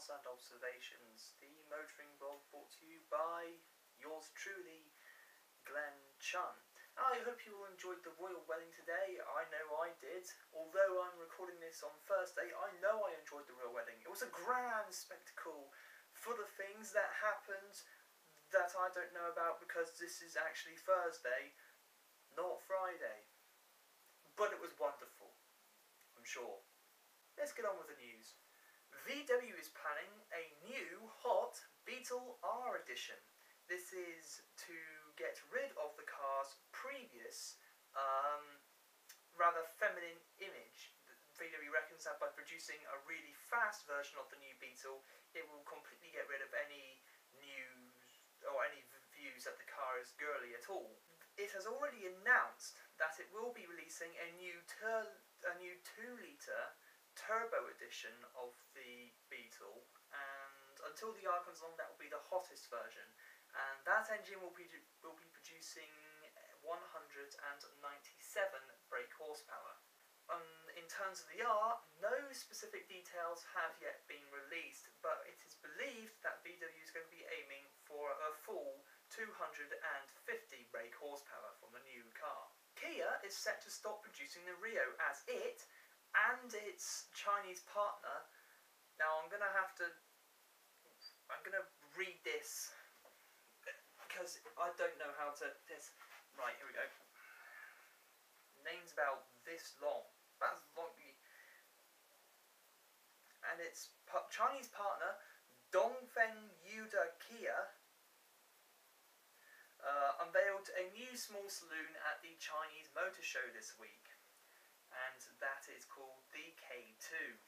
Thoughts and Observations, the motoring blog brought to you by yours truly, Glenn Chun. I hope you all enjoyed the royal wedding today. I know I did. Although I'm recording this on Thursday, I know I enjoyed the royal wedding. It was a grand spectacle full of things that happened that I don't know about because this is actually Thursday, not Friday. But it was wonderful, I'm sure. Let's get on with the news. VW is planning a new hot Beetle R edition. This is to get rid of the car's previous, rather feminine image. VW reckons that by producing a really fast version of the new Beetle, it will completely get rid of any news or any views that the car is girly at all. It has already announced that it will be releasing a new 2-litre turbo edition of the Beetle, and until the R comes along, that will be the hottest version, and that engine will be producing 197 brake horsepower. In terms of the R, no specific details have yet been released, but it is believed that VW is going to be aiming for a full 250 brake horsepower from the new car. Kia is set to stop producing the Rio as it and its Chinese partner. Now I'm gonna read this because I don't know how to right, here we go. Name's about this long. That's long. And its Chinese partner Dongfeng Yuda Kia unveiled a new small saloon at the Chinese Motor Show this week, and that is called the K2.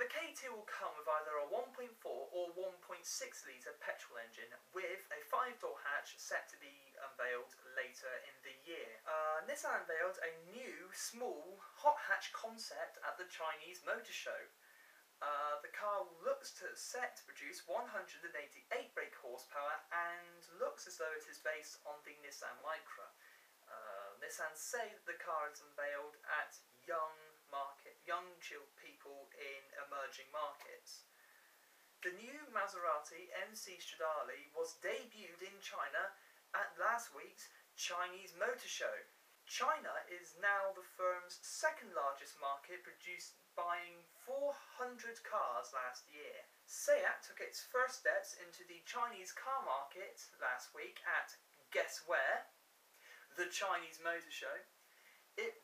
The K2 will come with either a 1.4 or 1.6 litre petrol engine with a 5-door hatch set to be unveiled later in the year. Nissan unveiled a new small hot hatch concept at the Chinese Motor Show. The car looks set to produce 188 brake horsepower and looks as though it is based on the Nissan Micra. Nissan say that the car is unveiled at young people in emerging markets. The new Maserati MC Stradale was debuted in China at last week's Chinese Motor Show. China is now the firm's second largest market, buying 400 cars last year. SEAT took its first steps into the Chinese car market last week at, guess where? The Chinese Motor Show. It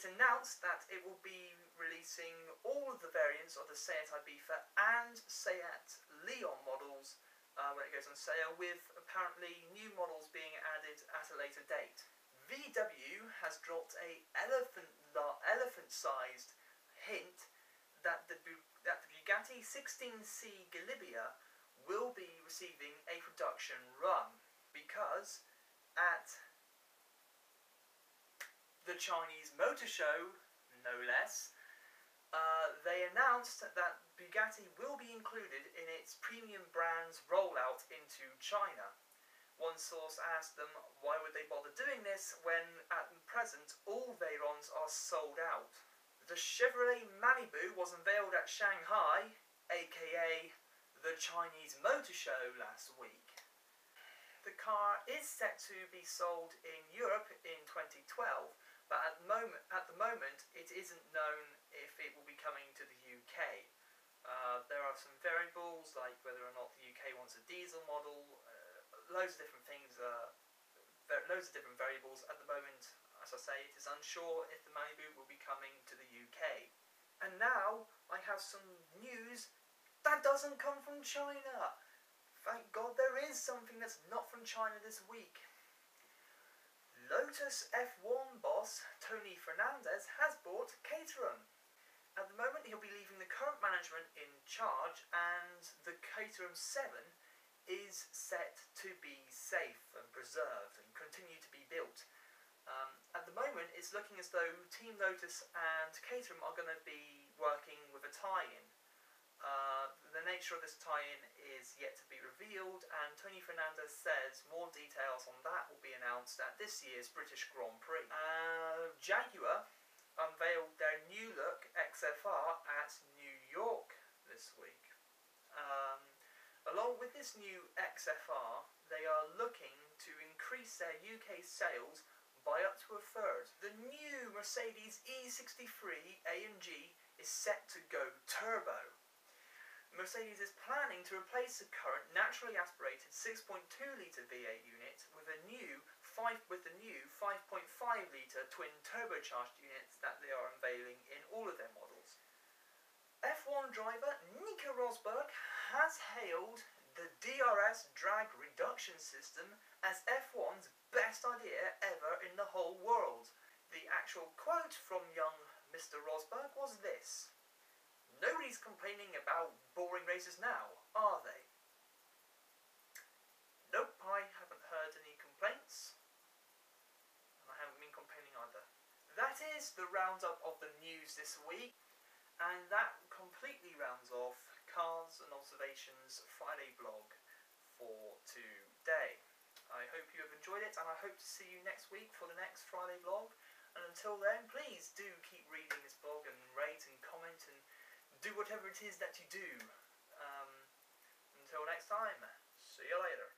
announced that it will be releasing all of the variants of the SEAT Ibiza and SEAT Leon models when it goes on sale, with apparently new models being added at a later date. VW has dropped a elephant-sized hint that the Bugatti 16C Galibia will be receiving a production run because at the Chinese Motor Show, no less, they announced that Bugatti will be included in its premium brand's rollout into China. One source asked them why would they bother doing this when at present all Veyrons are sold out. The Chevrolet Malibu was unveiled at Shanghai, aka the Chinese Motor Show, last week. The car is set to be sold in Europe in 2012, but at the moment it isn't known if it will be coming to the UK. There are some variables like whether or not the UK wants a diesel model, loads of different things, loads of different variables. At the moment, as I say, it is unsure if the Malibu will be coming to the UK. And now I have some news that doesn't come from China. Thank God there is something that's not from China this week. Lotus F1 boss Tony Fernandez has bought Caterham. At the moment he'll be leaving the current management in charge, and the Caterham 7 is set to be safe and preserved and continue to be built. At the moment it's looking as though Team Lotus and Caterham are going to be working with a tie-in. The nature of this tie-in is yet to be revealed, and Tony Fernandez says more details on that will be announced at this year's British Grand Prix. Jaguar unveiled their new look XFR at New York this week. Along with this new XFR, they are looking to increase their UK sales by up to a third. The new Mercedes E63 AMG is set to go turbo. Mercedes is planning to replace the current naturally aspirated 6.2-litre V8 unit with the new 5.5-litre twin turbocharged units that they are unveiling in all of their models. F1 driver Nico Rosberg has hailed the DRS drag reduction system as F1's best idea ever in the whole world. The actual quote from young Mr. Rosberg was this: "Nobody's complaining about boring races now, are they?" Nope, I haven't heard any complaints. And I haven't been complaining either. That is the roundup of the news this week. And that completely rounds off Cars and Observations Friday vlog for today. I hope you have enjoyed it, and I hope to see you next week for the next Friday vlog. And until then, please do keep reading this blog and rate and comment and do whatever it is that you do. Until next time, see you later.